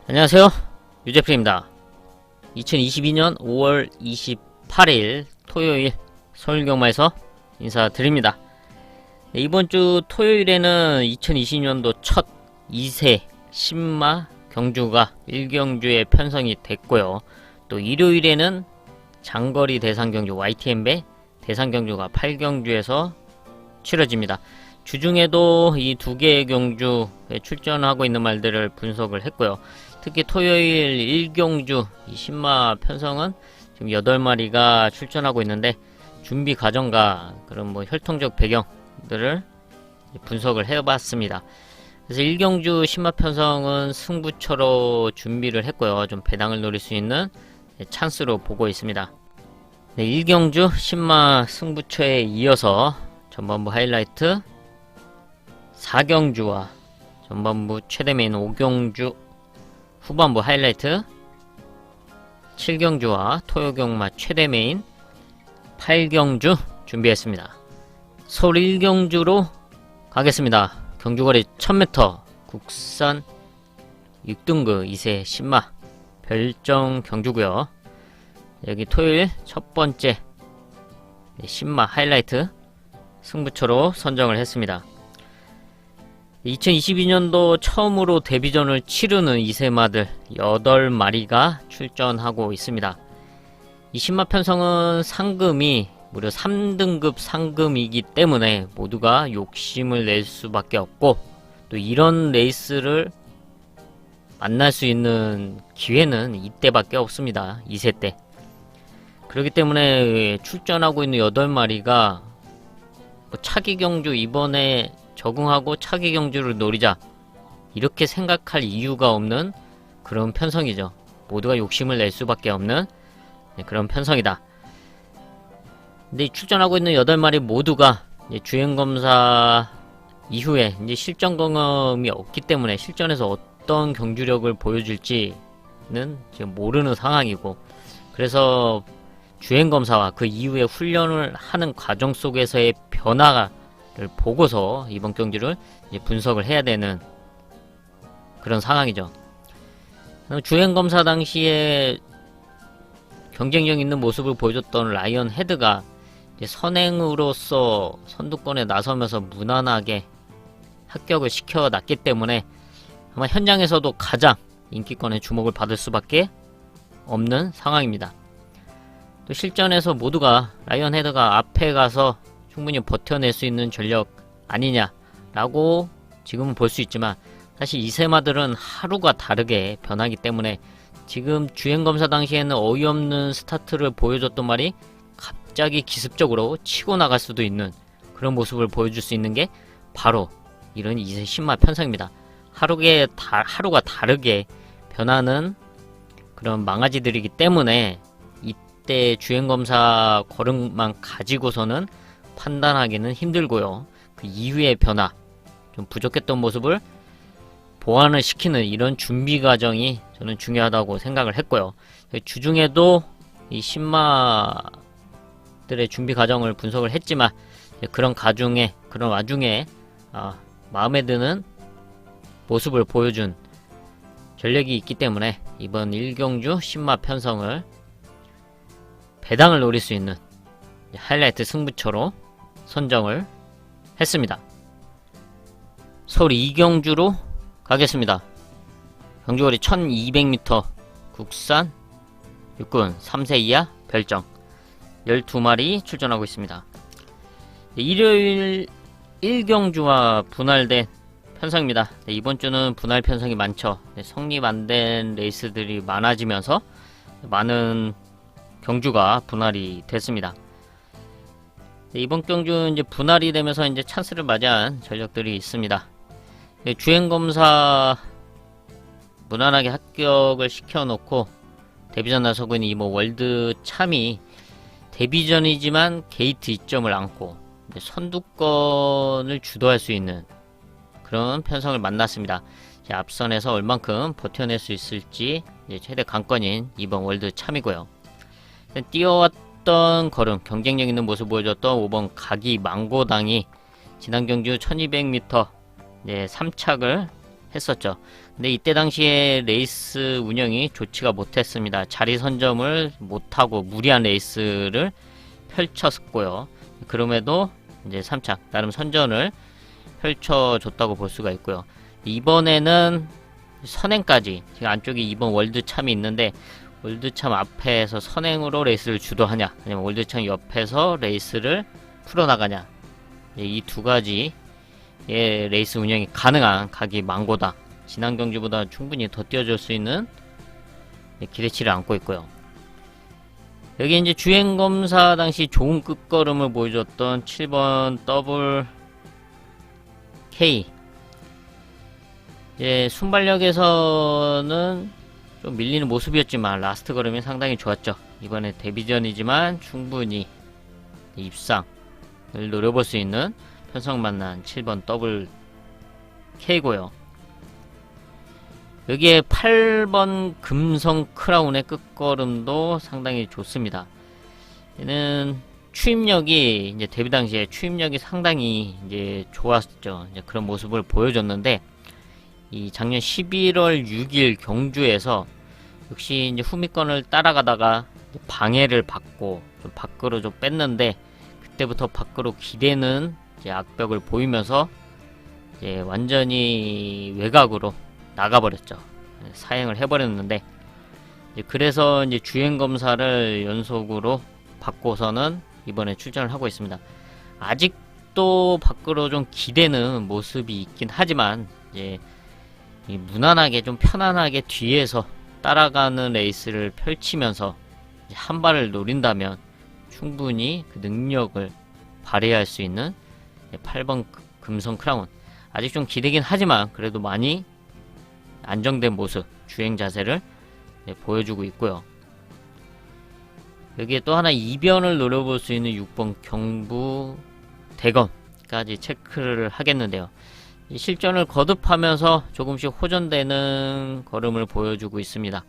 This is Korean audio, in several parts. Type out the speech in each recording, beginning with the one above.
안녕하세요, 유재필입니다. 2022년 5월 28일 토요일 서울경마에서 인사드립니다. 이번 주 토요일에는 2020년도 첫 2세 신마 경주가 1경주에 편성이 됐고요. 또 일요일에는 장거리 대상경주 YTN배 대상경주가 8경주에서 치러집니다. 주중에도 이 두 개의 경주에 출전하고 있는 말들을 분석을 했고요. 특히 토요일 1경주 이 신마 편성은 지금 8마리가 출전하고 있는데 준비 과정과 그런 혈통적 배경들을 분석을 해봤습니다. 그래서 1경주 신마 편성은 승부처로 준비를 했고요. 좀 배당을 노릴 수 있는 찬스로 보고 있습니다. 1경주 신마 승부처에 이어서 전반부 하이라이트 4경주와 전반부 최대 메인 5경주 후반부 하이라이트 7경주와 토요경마 최대 메인 8경주 준비했습니다. 서울 1경주로 가겠습니다. 경주거리 1000m 국산 6등급 2세 신마 별정 경주고요. 여기 토요일 첫 번째 신마 하이라이트 승부처로 선정을 했습니다. 2022년도 처음으로 데뷔전을 치르는 2세마들 8마리가 출전하고 있습니다. 이 신마 편성은 상금이 무려 3등급 상금이기 때문에 모두가 욕심을 낼 수밖에 없고, 또 이런 레이스를 만날 수 있는 기회는 이때밖에 없습니다. 2세 때. 그렇기 때문에 출전하고 있는 8마리가 차기 경주 이번에 적응하고 차기 경주를 노리자 이렇게 생각할 이유가 없는 그런 편성이죠. 모두가 욕심을 낼 수밖에 없는 그런 편성이다. 근데 출전하고 있는 8마리 모두가 주행검사 이후에 이제 실전 경험이 없기 때문에 실전에서 어떤 경주력을 보여줄지는 지금 모르는 상황이고, 그래서 주행검사와 그 이후에 훈련을 하는 과정 속에서의 변화를 보고서 이번 경주를 이제 분석을 해야 되는 그런 상황이죠. 주행검사 당시에 경쟁력 있는 모습을 보여줬던 라이언 헤드가 이제 선행으로서 선두권에 나서면서 무난하게 합격을 시켜놨기 때문에 아마 현장에서도 가장 인기권에 주목을 받을 수밖에 없는 상황입니다. 또 실전에서 모두가 라이언 헤드가 앞에 가서 충분히 버텨낼 수 있는 전력 아니냐라고 지금은 볼 수 있지만, 사실 2세마들은 하루가 다르게 변하기 때문에 지금 주행검사 당시에는 어이없는 스타트를 보여줬던 말이 갑자기 기습적으로 치고 나갈 수도 있는 그런 모습을 보여줄 수 있는 게 바로 이런 2세 신마 편성입니다. 하루가 다르게 변하는 그런 망아지들이기 때문에 이때 주행검사 걸음만 가지고서는 판단하기는 힘들고요. 그 이후의 변화, 좀 부족했던 모습을 보완을 시키는 이런 준비 과정이 저는 중요하다고 생각을 했고요. 주중에도 이 신마들의 준비 과정을 분석을 했지만 그런 와중에 마음에 드는 모습을 보여준 전력이 있기 때문에 이번 1경주 신마 편성을 배당을 노릴 수 있는 하이라이트 승부처로 선정을 했습니다. 서울 2경주로 가겠습니다. 경주거리 1200m 국산 육군 3세 이하 별정 12마리 출전하고 있습니다. 일요일 1경주와 분할된 편성입니다. 이번 주는 분할 편성이 많죠. 성립 안 된 레이스들이 많아지면서 많은 경주가 분할이 됐습니다. 이번 경주는 이제 분할이 되면서 이제 찬스를 맞이한 전력들이 있습니다. 주행검사 무난하게 합격을 시켜놓고 데뷔전 나서고 있는 이 월드 참이 데뷔전이지만 게이트 2점을 안고 선두권을 주도할 수 있는 그런 편성을 만났습니다. 앞선에서 얼만큼 버텨낼 수 있을지 최대 관건인 이번 월드 참이고요. 뛰어왔던 걸음, 경쟁력 있는 모습 보여줬던 5번 가기 망고당이 지난 경주 1200m 3착을 했었죠. 근데 이때 당시에 레이스 운영이 좋지가 못했습니다. 자리 선점을 못하고 무리한 레이스를 펼쳤고요. 그럼에도 이제 3차 나름 선전을 펼쳐줬다고 볼 수가 있고요. 이번에는 선행까지, 지금 안쪽에 이번 월드참이 있는데 월드참 앞에서 선행으로 레이스를 주도하냐, 아니면 월드참 옆에서 레이스를 풀어나가냐, 이 두 가지의 레이스 운영이 가능한 각이 망고다. 지난 경주보다 충분히 더 뛰어줄 수 있는 기대치를 안고 있고요. 여기 이제 주행검사 당시 좋은 끝걸음을 보여줬던 7번 더블 K. 이제 순발력에서는 좀 밀리는 모습이었지만 라스트 걸음이 상당히 좋았죠. 이번에 데뷔전이지만 충분히 입상을 노려볼 수 있는 편성 만난 7번 더블 K고요. 여기에 8번 금성 크라운의 끝걸음도 상당히 좋습니다. 얘는 추임력이 이제 데뷔 당시에 추임력이 상당히 이제 좋았죠. 이제 그런 모습을 보여줬는데, 이 작년 11월 6일 경주에서 역시 이제 후미권을 따라가다가 방해를 받고 좀 밖으로 좀 뺐는데, 그때부터 밖으로 기대는 이제 악벽을 보이면서 이제 완전히 외곽으로 나가버렸죠. 사행을 해버렸는데, 이제 그래서 이제 주행 검사를 연속으로 받고서는 이번에 출전을 하고 있습니다. 아직도 밖으로 좀 기대는 모습이 있긴 하지만, 이제 무난하게 좀 편안하게 뒤에서 따라가는 레이스를 펼치면서 한 발을 노린다면 충분히 그 능력을 발휘할 수 있는 8번 금성 크라운. 아직 좀 기대긴 하지만 그래도 많이 안정된 모습, 주행 자세를 보여주고 있고요. 여기에 또 하나 이변을 노려볼 수 있는 6번 경부 대건까지 체크를 하겠는데요. 실전을 거듭하면서 조금씩 호전되는 걸음을 보여주고 있습니다.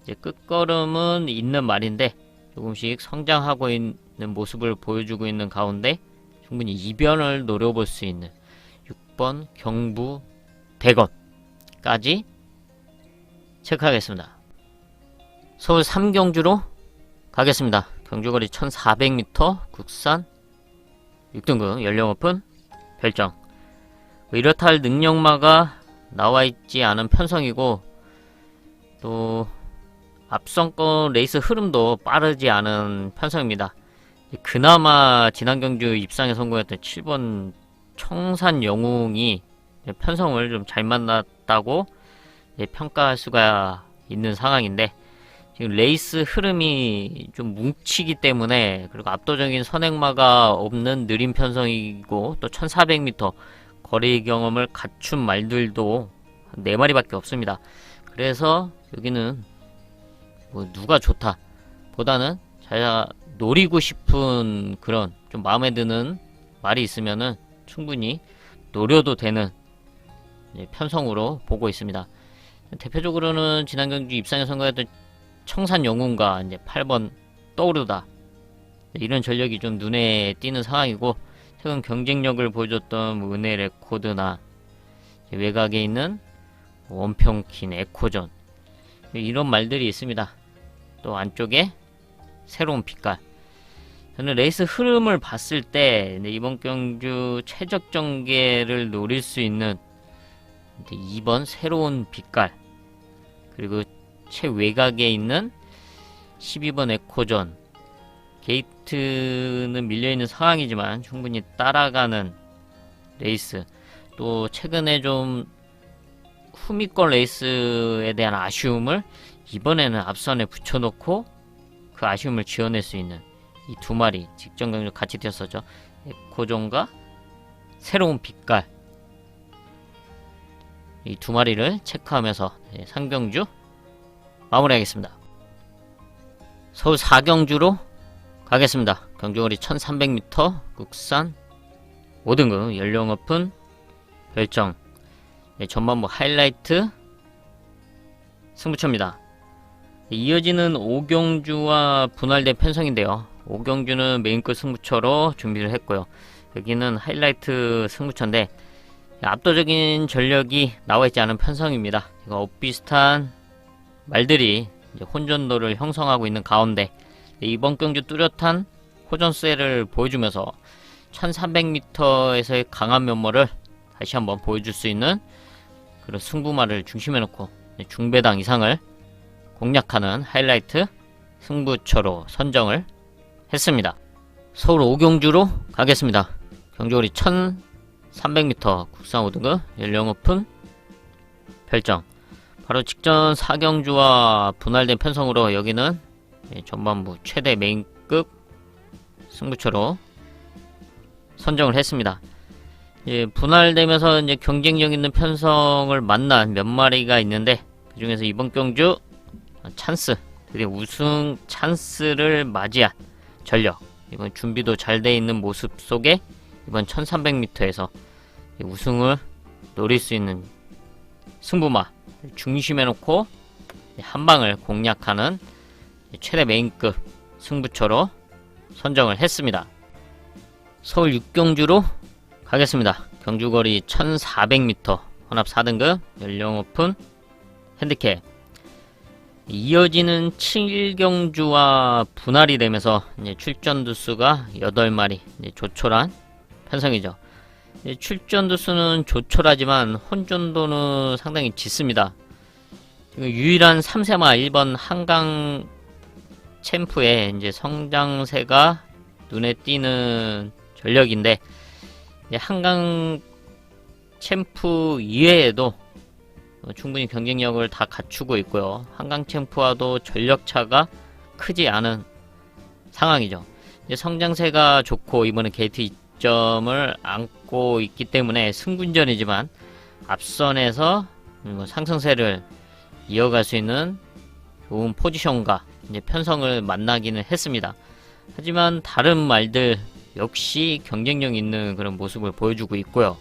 이제 끝걸음은 있는 말인데 조금씩 성장하고 있는 모습을 보여주고 있는 가운데 충분히 이변을 노려볼 수 있는 6번 경부 대건까지 체크하겠습니다. 서울 3경주로 가겠습니다. 경주거리 1400m, 국산 6등급 연령 오픈 별정. 이렇다 할 능력마가 나와있지 않은 편성이고, 또 앞선권 레이스 흐름도 빠르지 않은 편성입니다. 그나마 지난 경주 입상에 성공했던 7번 청산 영웅이 편성을 좀 잘 만났다고 평가할 수가 있는 상황인데, 지금 레이스 흐름이 좀 뭉치기 때문에, 그리고 압도적인 선행마가 없는 느린 편성이고, 또 1400m 거리 경험을 갖춘 말들도 4마리밖에 없습니다. 그래서 여기는 뭐 누가 좋다 보다는 자기가 노리고 싶은 그런 좀 마음에 드는 말이 있으면은 충분히 노려도 되는 편성으로 보고 있습니다. 대표적으로는 지난 경주 입상에 성공했던 청산 영웅과 이제 8번 떠오르다, 이런 전력이 좀 눈에 띄는 상황이고, 최근 경쟁력을 보여줬던 은혜 레코드나 외곽에 있는 원평킨 에코전, 이런 말들이 있습니다. 또 안쪽에 새로운 빛깔. 저는 레이스 흐름을 봤을 때 이번 경주 최적 전개를 노릴 수 있는 2번 새로운 빛깔, 그리고 최외곽에 있는 12번 에코전, 게이트는 밀려있는 상황이지만 충분히 따라가는 레이스, 또 최근에 좀 후미권 레이스에 대한 아쉬움을 이번에는 앞선에 붙여놓고 그 아쉬움을 지어낼 수 있는 이 두 마리 직전 경주 같이 뛰었었죠. 에코존과 새로운 빛깔, 이 두 마리를 체크하면서 상경주 마무리하겠습니다. 서울 4경주로 가겠습니다. 경주거리 1300m, 국산 5등급 연령 오픈 별정. 전반부 하이라이트 승부처입니다. 이어지는 5경주와 분할된 편성인데요. 5경주는 메인급 승부처로 준비를 했고요. 여기는 하이라이트 승부처인데, 압도적인 전력이 나와있지 않은 편성입니다. 이거 엇비슷한 말들이 이제 혼전도를 형성하고 있는 가운데 이번 경주 뚜렷한 호전세를 보여주면서 1300m에서의 강한 면모를 다시 한번 보여줄 수 있는 그런 승부마를 중심에 놓고 중배당 이상을 공략하는 하이라이트 승부처로 선정을 했습니다. 서울 5경주로 가겠습니다. 경주거리 1300m 국산 5등급 연령 오픈 별정. 바로 직전 4경주와 분할된 편성으로 여기는 전반부 최대 메인급 승부처로 선정을 했습니다. 분할되면서 이제 경쟁력 있는 편성을 만난 몇 마리가 있는데 그 중에서 이번 경주 찬스, 드디어 우승 찬스를 맞이한 전력, 이번 준비도 잘 돼 있는 모습 속에 이번 1300m에서 우승을 노릴 수 있는 승부마 중심에 놓고 한 방을 공략하는 최대 메인급 승부처로 선정을 했습니다. 서울 6경주로 가겠습니다. 경주거리 1400m 혼합 4등급 연령 오픈 핸디캡. 이어지는 7경주와 분할이 되면서 이제 출전 두수가 8마리 조촐한 편성이죠. 출전 두수는 조촐하지만 혼전도는 상당히 짙습니다. 유일한 3세마 1번 한강 챔프의 이제 성장세가 눈에 띄는 전력인데 한강 챔프 이외에도 충분히 경쟁력을 다 갖추고 있고요. 한강 챔프와도 전력차가 크지 않은 상황이죠. 이제 성장세가 좋고 이번에 게이트 2점을 안고 있기 때문에 승군전이지만 앞선에서 상승세를 이어갈 수 있는 좋은 포지션과 이제 편성을 만나기는 했습니다. 하지만 다른 말들 역시 경쟁력 있는 그런 모습을 보여주고 있고요.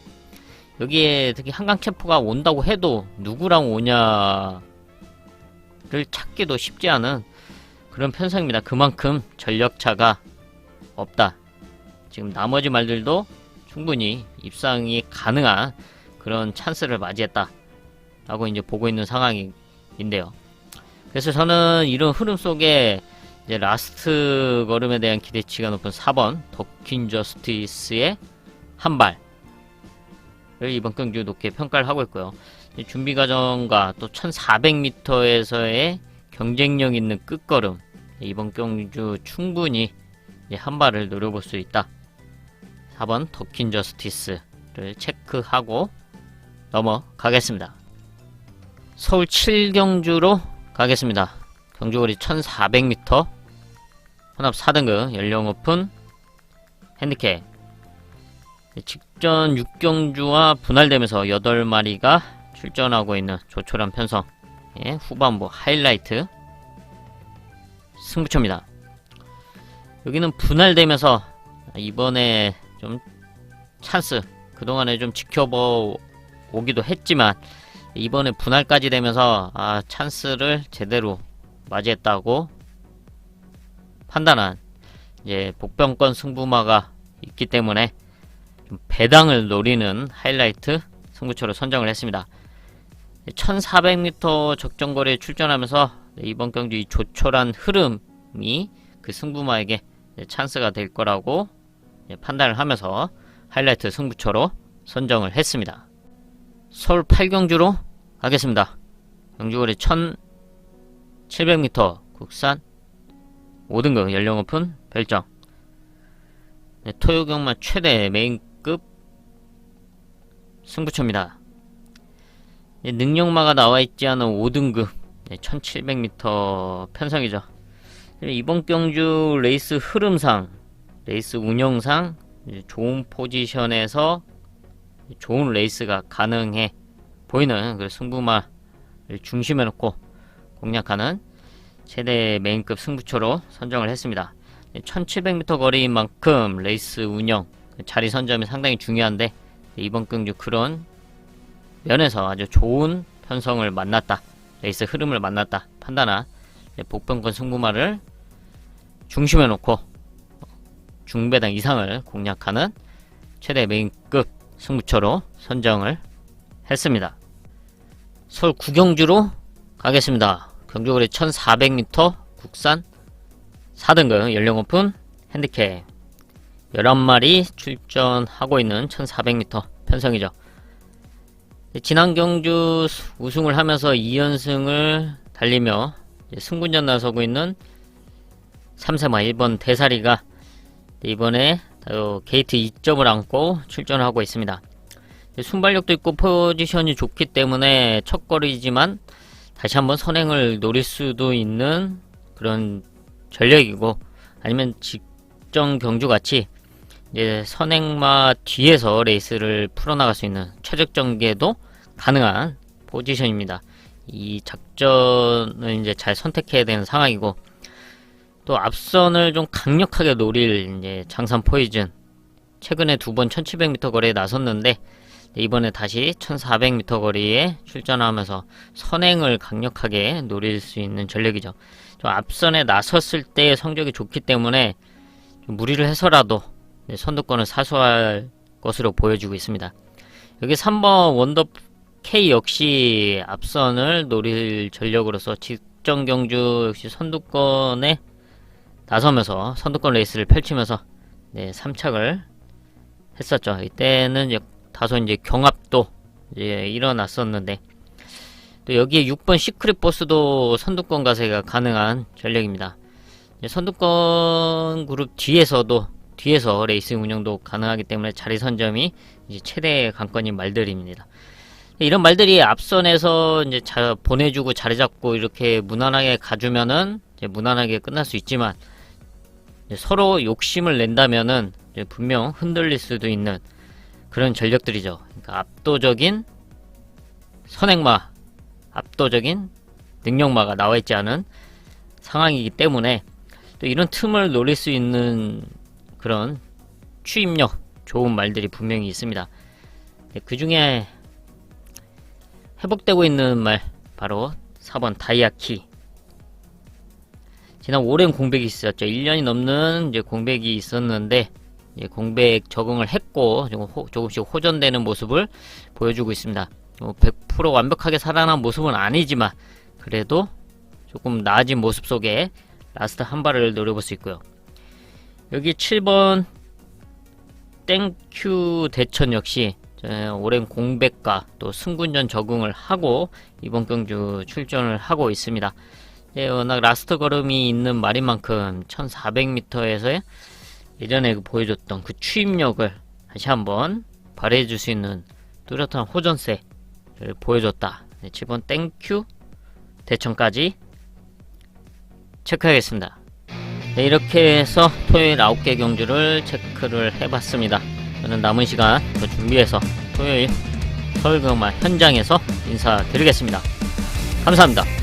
여기에 특히 한강 챔프가 온다고 해도 누구랑 오냐를 찾기도 쉽지 않은 그런 편성입니다. 그만큼 전력차가 없다. 지금 나머지 말들도 충분히 입상이 가능한 그런 찬스를 맞이했다 라고 이제 보고 있는 상황인데요. 그래서 저는 이런 흐름 속에 이제 라스트 걸음에 대한 기대치가 높은 4번 더퀸 저스티스의 한발을 이번 경주 높게 평가를 하고 있고요. 준비 과정과 또 1400m에서의 경쟁력 있는 끝걸음, 이번 경주 충분히 한발을 노려볼 수 있다. 4번 더퀸 저스티스를 체크하고 넘어가겠습니다. 서울 7경주로 가겠습니다. 경주거리 1400m 혼합 4등급 연령 오픈 핸디캡. 직전 6경주와 분할되면서 8마리가 출전하고 있는 조촐한 편성, 후반부 하이라이트 승부처입니다. 여기는 분할되면서 이번에 좀 찬스, 그동안에 좀 지켜보기도 했지만 이번에 분할까지 되면서 찬스를 제대로 맞이했다고 판단한 이제 복병권 승부마가 있기 때문에 좀 배당을 노리는 하이라이트 승부처로 선정을 했습니다. 1400m 적정거리에 출전하면서 이번 경주 이 조촐한 흐름이 그 승부마에게 찬스가 될 거라고 판단을 하면서 하이라이트 승부처로 선정을 했습니다. 서울 8경주로 가겠습니다. 경주거리 1700m 국산 5등급 연령 오픈 별정. 토요경마 최대 메인급 승부처입니다. 능력마가 나와있지 않은 5등급 1700m 편성이죠. 이번 경주 레이스 흐름상, 레이스 운영상 좋은 포지션에서 좋은 레이스가 가능해 보이는 그 승부마를 중심에 놓고 공략하는 최대 메인급 승부처로 선정을 했습니다. 1700m 거리인 만큼 레이스 운영, 자리 선점이 상당히 중요한데 이번 경주 그런 면에서 아주 좋은 편성을 만났다, 레이스 흐름을 만났다 판단한 복병권 승부마를 중심에 놓고 중배당 이상을 공략하는 최대 메인급 승부처로 선정을 했습니다. 서울 구경주로 가겠습니다. 경주거리 1400m 국산 4등급 연령 오픈 핸디캡 11마리 출전하고 있는 1400m 편성이죠. 지난 경주 우승을 하면서 2연승을 달리며 승군전 나서고 있는 3세마 1번 대사리가 이번에 게이트 2점을 안고 출전을 하고 있습니다. 순발력도 있고 포지션이 좋기 때문에 첫 거리지만 다시 한번 선행을 노릴 수도 있는 그런 전력이고, 아니면 직전 경주같이 이제 선행마 뒤에서 레이스를 풀어나갈 수 있는 최적전개도 가능한 포지션입니다. 이 작전을 이제 잘 선택해야 되는 상황이고, 또 앞선을 좀 강력하게 노릴 이제 장산 포이즌, 최근에 2번 1700m 거리에 나섰는데 이번에 다시 1400m 거리에 출전하면서 선행을 강력하게 노릴 수 있는 전력이죠. 좀 앞선에 나섰을 때 성적이 좋기 때문에 좀 무리를 해서라도 선두권을 사수할 것으로 보여지고 있습니다. 여기 3번 원더 K 역시 앞선을 노릴 전력으로서 직전 경주 역시 선두권에 나서면서 선두권 레이스를 펼치면서 3착을 했었죠. 이때는 다소 이제 경합도 이제 일어났었는데, 또 여기에 6번 시크릿 보스도 선두권 가세가 가능한 전력입니다. 선두권 그룹 뒤에서 레이스 운영도 가능하기 때문에 자리 선점이 이제 최대 관건인 말들입니다. 이런 말들이 앞선에서 이제 보내주고 자리 잡고 이렇게 무난하게 가주면은 이제 무난하게 끝날 수 있지만, 서로 욕심을 낸다면은 이제 분명 흔들릴 수도 있는 그런 전력들이죠. 그러니까 압도적인 선행마, 압도적인 능력마가 나와있지 않은 상황이기 때문에 또 이런 틈을 노릴 수 있는 그런 추임력 좋은 말들이 분명히 있습니다. 그 중에 회복되고 있는 말, 바로 4번 다이아키. 지난 오랜 공백이 있었죠. 1년이 넘는 이제 공백이 있었는데, 공백 적응을 했고 조금씩 호전되는 모습을 보여주고 있습니다. 100% 완벽하게 살아난 모습은 아니지만 그래도 조금 나아진 모습 속에 라스트 한 발을 노려볼 수 있고요. 여기 7번 땡큐 대천 역시 오랜 공백과 또 승군전 적응을 하고 이번 경주 출전을 하고 있습니다. 워낙 라스트 걸음이 있는 말인 만큼 1400m에서의 예전에 보여줬던 그 추임력을 다시 한번 발휘해줄 수 있는 뚜렷한 호전세를 보여줬다. 7번 땡큐 대천까지 체크하겠습니다. 이렇게 해서 토요일 9개 경주를 체크를 해봤습니다. 저는 남은 시간 더 준비해서 토요일 서울경마 현장에서 인사드리겠습니다. 감사합니다.